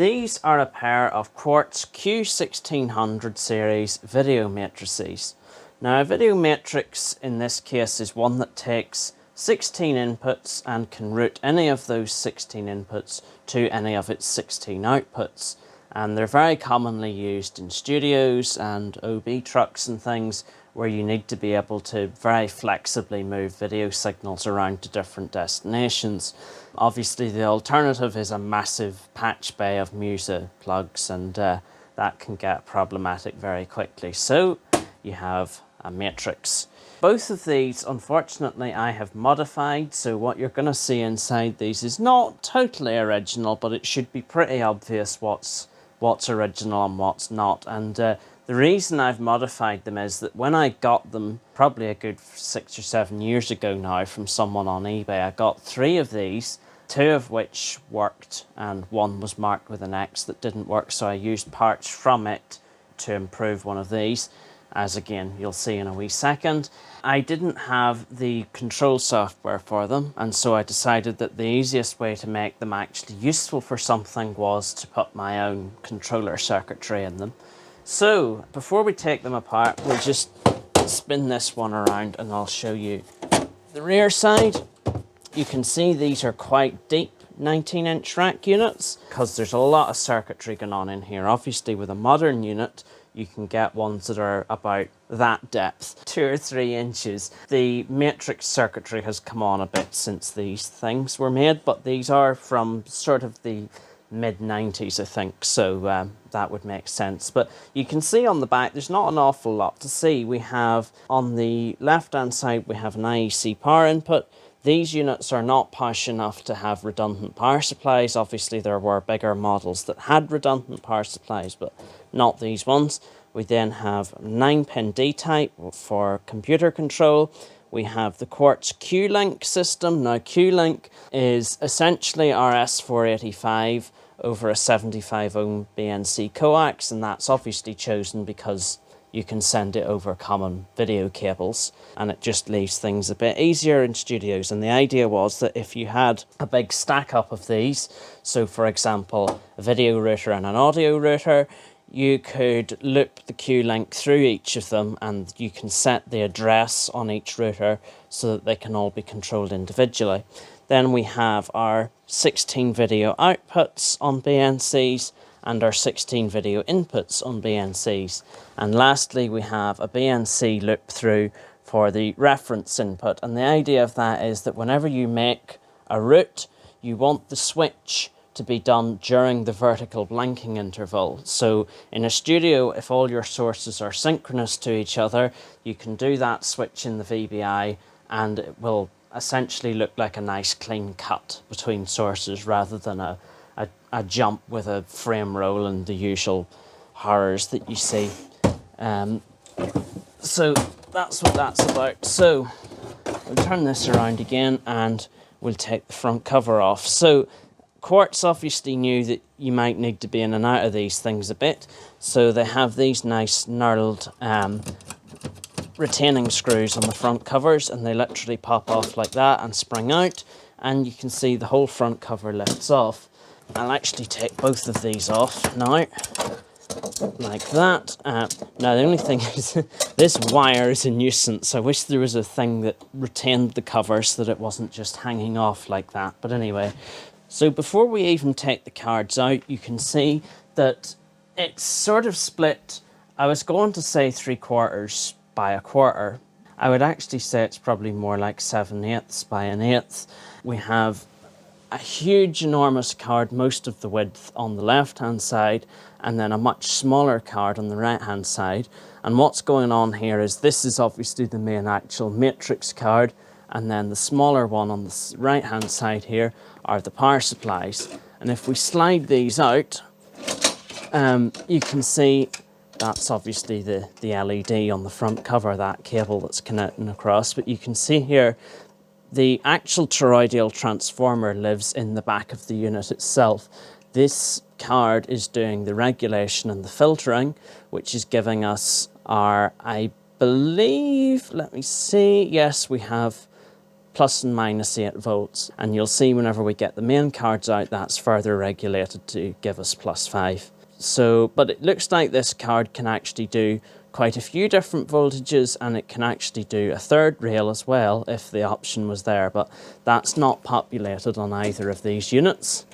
These are a pair of Quartz Q1600 series video matrices. Now a video matrix in this case is one that takes 16 inputs and can route any of those 16 inputs to any of its 16 outputs. And they're very commonly used in studios and OB trucks and things where you need to be able to very flexibly move video signals around to different destinations. Obviously the alternative is a massive patch bay of Musa plugs, and that can get problematic very quickly. So you have a matrix. Both of these, unfortunately, I have modified, so what you're going to see inside these is not totally original, but it should be pretty obvious what's original and what's not. And the reason I've modified them is that when I got them, probably a good 6 or 7 years ago now, from someone on eBay, I got 3 of these, 2 of which worked and 1 was marked with an X that didn't work, so I used parts from it to improve one of these, as again you'll see in a wee second. I didn't have the control software for them, and so I decided that the easiest way to make them actually useful for something was to put my own controller circuitry in them. So before we take them apart, we'll just spin this one around and I'll show you the rear side. You can see these are quite deep 19-inch rack units because there's a lot of circuitry going on in here. Obviously with a modern unit you can get ones that are about that depth, 2 or 3 inches. The matrix circuitry has come on a bit since these things were made, but these are from sort of the mid-90s, I think, so that would make sense. But you can see on the back there's not an awful lot to see. We have on the left hand side we have an IEC power input. These units are not posh enough to have redundant power supplies. Obviously there were bigger models that had redundant power supplies, but not these ones. We then have 9-pin D-type for computer control. We have the Quartz Q-Link system. Now Q-Link is essentially RS485 over a 75 ohm BNC coax, and that's obviously chosen because you can send it over common video cables and it just leaves things a bit easier in studios. And the idea was that if you had a big stack up of these, so for example a video router and an audio router, you could loop the Q-Link through each of them and you can set the address on each router so that they can all be controlled individually. Then we have our 16 video outputs on BNCs and our 16 video inputs on BNCs. And lastly, we have a BNC loop through for the reference input. And the idea of that is that whenever you make a route, you want the switch to be done during the vertical blinking interval. So in a studio, if all your sources are synchronous to each other, you can do that switch in the VBI and it will essentially look like a nice clean cut between sources rather than a jump with a frame roll and the usual horrors that you see. So that's what that's about. So we'll turn this around again and we'll take the front cover off. So Quartz obviously knew that you might need to be in and out of these things a bit, so they have these nice knurled retaining screws on the front covers, and they literally pop off like that and spring out, and you can see the whole front cover lifts off. I'll actually take both of these off now, like that. Now the only thing is this wire is a nuisance. I wish there was a thing that retained the cover so that it wasn't just hanging off like that, but anyway. So before we even take the cards out, you can see that it's sort of split. I was going to say 3/4 by 1/4. I would actually say it's probably more like 7/8 by 1/8. We have a huge, enormous card, most of the width on the left-hand side, and then a much smaller card on the right-hand side. And what's going on here is this is obviously the main actual matrix card, and then the smaller one on the right-hand side here are the power supplies. And if we slide these out, you can see that's obviously the LED on the front cover, that cable that's connecting across. But you can see here the actual toroidal transformer lives in the back of the unit itself. This card is doing the regulation and the filtering, which is giving us our, I believe, let me see, yes, we have plus and minus 8 volts. And you'll see whenever we get the main cards out, that's further regulated to give us plus 5. So, but it looks like this card can actually do quite a few different voltages, and it can actually do a third rail as well if the option was there, but that's not populated on either of these units.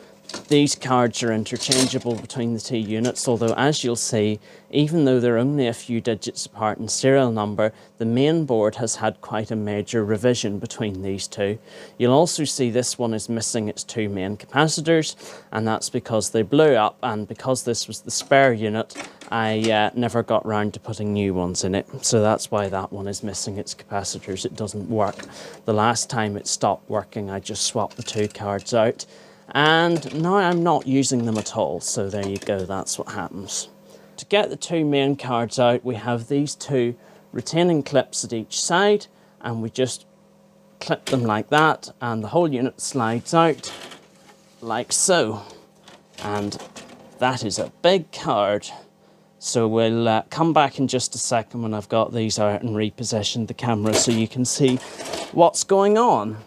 These cards are interchangeable between the two units, although as you'll see, even though they're only a few digits apart in serial number, the main board has had quite a major revision between these two. You'll also see this one is missing its two main capacitors, and that's because they blew up, and because this was the spare unit, I never got round to putting new ones in it. So that's why that one is missing its capacitors. It doesn't work. The last time it stopped working, I just swapped the two cards out. And now I'm not using them at all, so there you go, that's what happens. To get the two main cards out, we have these two retaining clips at each side, and we just clip them like that, and the whole unit slides out like so. And that is a big card. So we'll come back in just a second when I've got these out and repositioned the camera so you can see what's going on.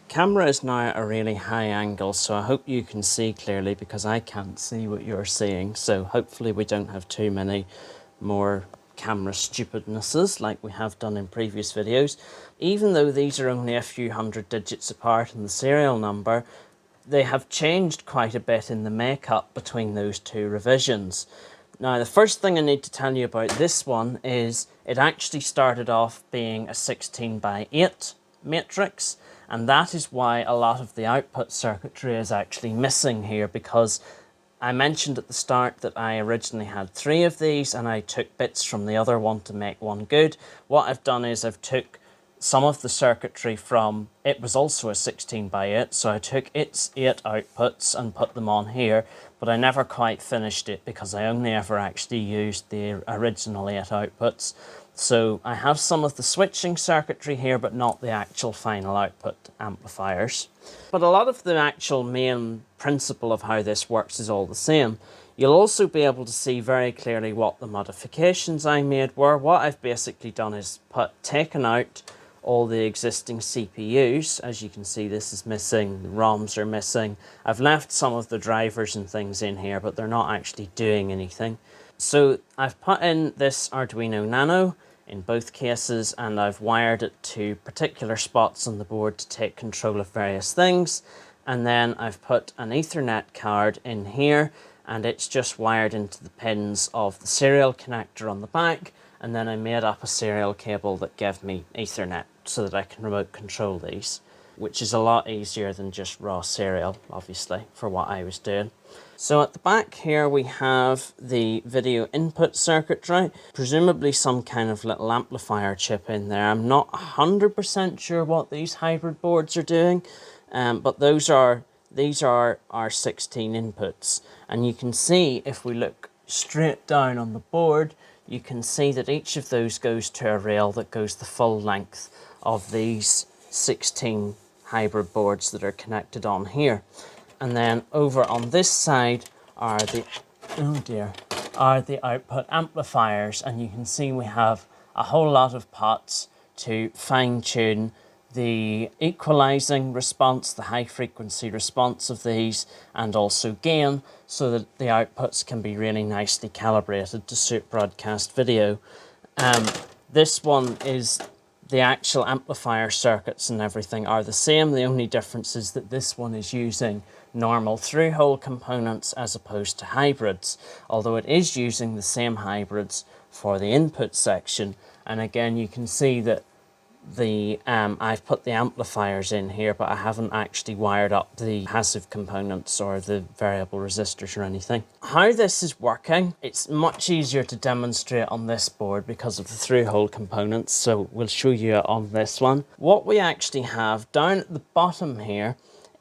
Camera is now at a really high angle, so I hope you can see clearly because I can't see what you're seeing. So hopefully we don't have too many more camera stupidnesses like we have done in previous videos. Even though these are only a few hundred digits apart in the serial number, they have changed quite a bit in the makeup between those two revisions. Now, the first thing I need to tell you about this one is it actually started off being a 16:8 matrix, and that is why a lot of the output circuitry is actually missing here, because I mentioned at the start that I originally had 3 of these and I took bits from the other one to make one good. What I've done is I've took some of the circuitry from, it was also a 16:8, so I took its 8 outputs and put them on here, but I never quite finished it because I only ever actually used the original 8 outputs. So I have some of the switching circuitry here, but not the actual final output amplifiers. But a lot of the actual main principle of how this works is all the same. You'll also be able to see very clearly what the modifications I made were. What I've basically done is taken out all the existing CPUs. As you can see, this is missing, the ROMs are missing. I've left some of the drivers and things in here, but they're not actually doing anything. So I've put in this Arduino Nano in both cases, and I've wired it to particular spots on the board to take control of various things. And then I've put an Ethernet card in here, and it's just wired into the pins of the serial connector on the back. And then I made up a serial cable that gave me Ethernet so that I can remote control these, which is a lot easier than just raw serial, obviously, for what I was doing. So at the back here we have the video input circuitry, presumably some kind of little amplifier chip in there. I'm not 100% sure what these hybrid boards are doing, but these are our 16 inputs. And you can see, if we look straight down on the board, you can see that each of those goes to a rail that goes the full length of these 16 hybrid boards that are connected on here. And then over on this side are the output amplifiers, and you can see we have a whole lot of pots to fine-tune the equalizing response, the high frequency response of these, and also gain, so that the outputs can be really nicely calibrated to suit broadcast video. This one is the actual amplifier circuits and everything are the same. The only difference is that this one is using normal through-hole components as opposed to hybrids, although it is using the same hybrids for the input section. And again, you can see that I've put the amplifiers in here, but I haven't actually wired up the passive components or the variable resistors or anything. How this is working, it's much easier to demonstrate on this board because of the through-hole components, so we'll show you it on this one. What we actually have down at the bottom here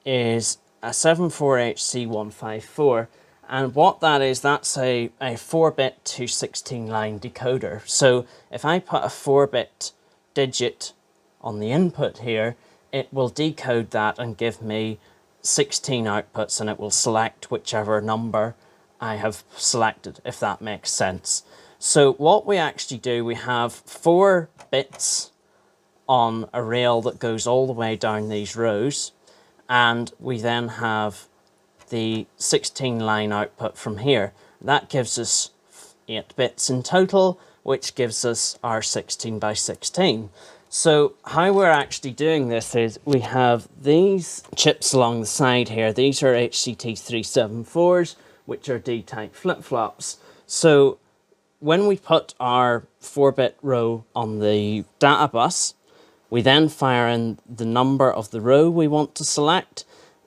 is a 74HC154, and what that is, that's a 4-bit to 16-line decoder. So if I put a 4-bit digit on the input here, it will decode that and give me 16 outputs, and it will select whichever number I have selected, if that makes sense. So what we actually do, we have 4 bits on a rail that goes all the way down these rows, and we then have the 16 line output from here. That gives us 8 bits in total, which gives us our 16 by 16. So how we're actually doing this is we have these chips along the side here. These are HCT374s, which are D-type flip-flops. So when we put our 4-bit row on the data bus, we then fire in the number of the row we want to select.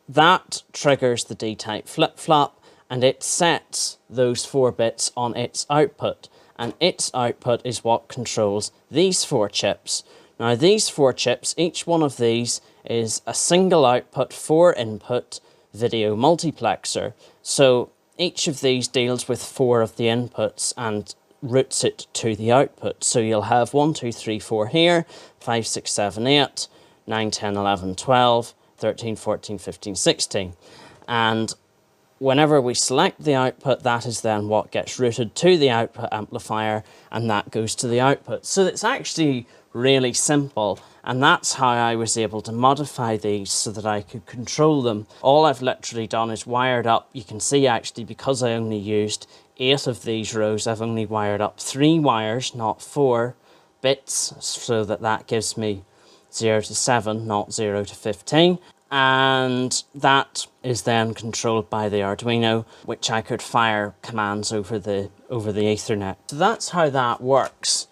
That triggers the D-type flip-flop, and it sets those 4 bits on its output. And its output is what controls these 4 chips. Now these 4 chips, each one of these is a single output 4 input video multiplexer. So each of these deals with 4 of the inputs and routes it to the output. So you'll have 1, 2, 3, 4 here, 5, 6, 7, 8, 9, 10, 11, 12, 13, 14, 15, 16. And whenever we select the output, that is then what gets routed to the output amplifier, and that goes to the output. So it's actually really simple, and that's how I was able to modify these so that I could control them. All I've literally done is wired up. You can see actually, because I only used 8 of these rows, I've only wired up 3 wires, not 4 bits, so that gives me 0 to 7, not 0 to 15. And that is then controlled by the Arduino, which I could fire commands over the Ethernet. So that's how that works.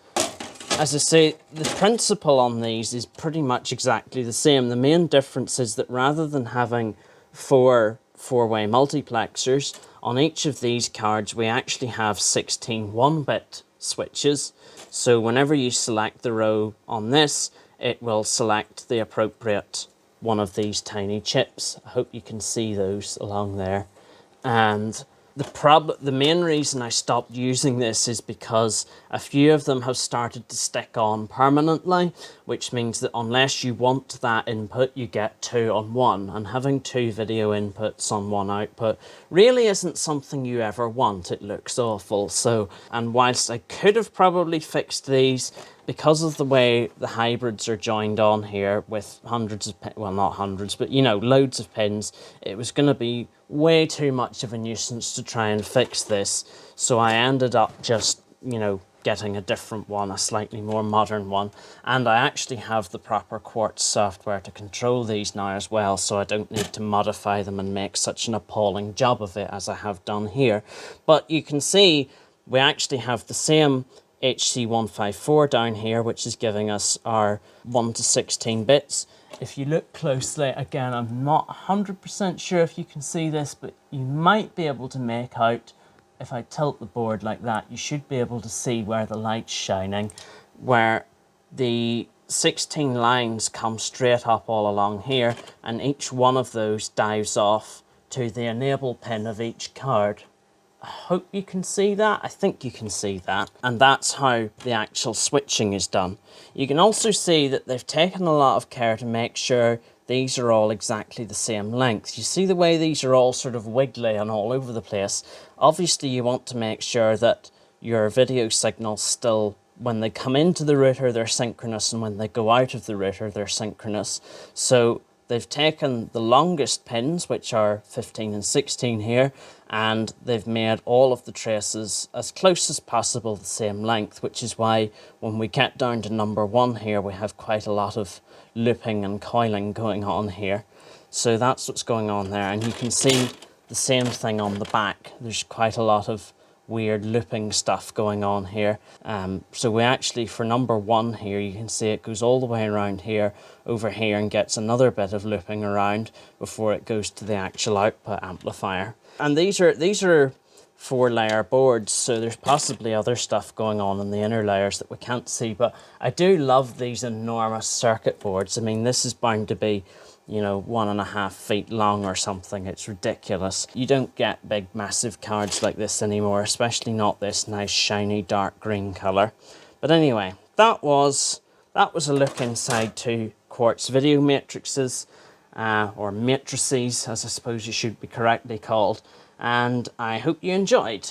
As I say, the principle on these is pretty much exactly the same. The main difference is that rather than having 4 four-way multiplexers, on each of these cards we actually have 16 1-bit switches. So whenever you select the row on this, it will select the appropriate one of these tiny chips. I hope you can see those along there. And the main reason I stopped using this is because a few of them have started to stick on permanently, which means that unless you want that input, you get 2 on 1. And having 2 video inputs on 1 output really isn't something you ever want. It looks awful. So, and whilst I could have probably fixed these, because of the way the hybrids are joined on here with hundreds of pins, well, not hundreds, but you know, loads of pins, it was going to be way too much of a nuisance to try and fix this. So I ended up just, you know, getting a different one, a slightly more modern one. And I actually have the proper Quartz software to control these now as well, so I don't need to modify them and make such an appalling job of it as I have done here. But you can see we actually have the same HC154 down here, which is giving us our 1 to 16 bits. If you look closely, again, I'm not 100% sure if you can see this, but you might be able to make out, if I tilt the board like that, you should be able to see where the light's shining, where the 16 lines come straight up all along here, and each one of those dives off to the enable pin of each card. I hope you can see that. I think you can see that. And that's how the actual switching is done. You can also see that they've taken a lot of care to make sure these are all exactly the same length. You see the way these are all sort of wiggly and all over the place. Obviously you want to make sure that your video signals still, when they come into the router, they're synchronous, and when they go out of the router, they're synchronous. So they've taken the longest pins, which are 15 and 16 here, and they've made all of the traces as close as possible the same length, which is why when we get down to number 1 here, we have quite a lot of looping and coiling going on here. So that's what's going on there, and you can see the same thing on the back. There's quite a lot of weird looping stuff going on here. So we actually, for number 1 here, you can see it goes all the way around here, over here, and gets another bit of looping around before it goes to the actual output amplifier. And these are 4-layer boards, so there's possibly other stuff going on in the inner layers that we can't see, but I do love these enormous circuit boards. I mean, this is bound to be, you know, 1.5 feet long or something. It's ridiculous. You don't get big, massive cards like this anymore, especially not this nice, shiny, dark green color. But anyway, that was a look inside 2 Quartz video matrices, or matrices, as I suppose you should be correctly called. And I hope you enjoyed.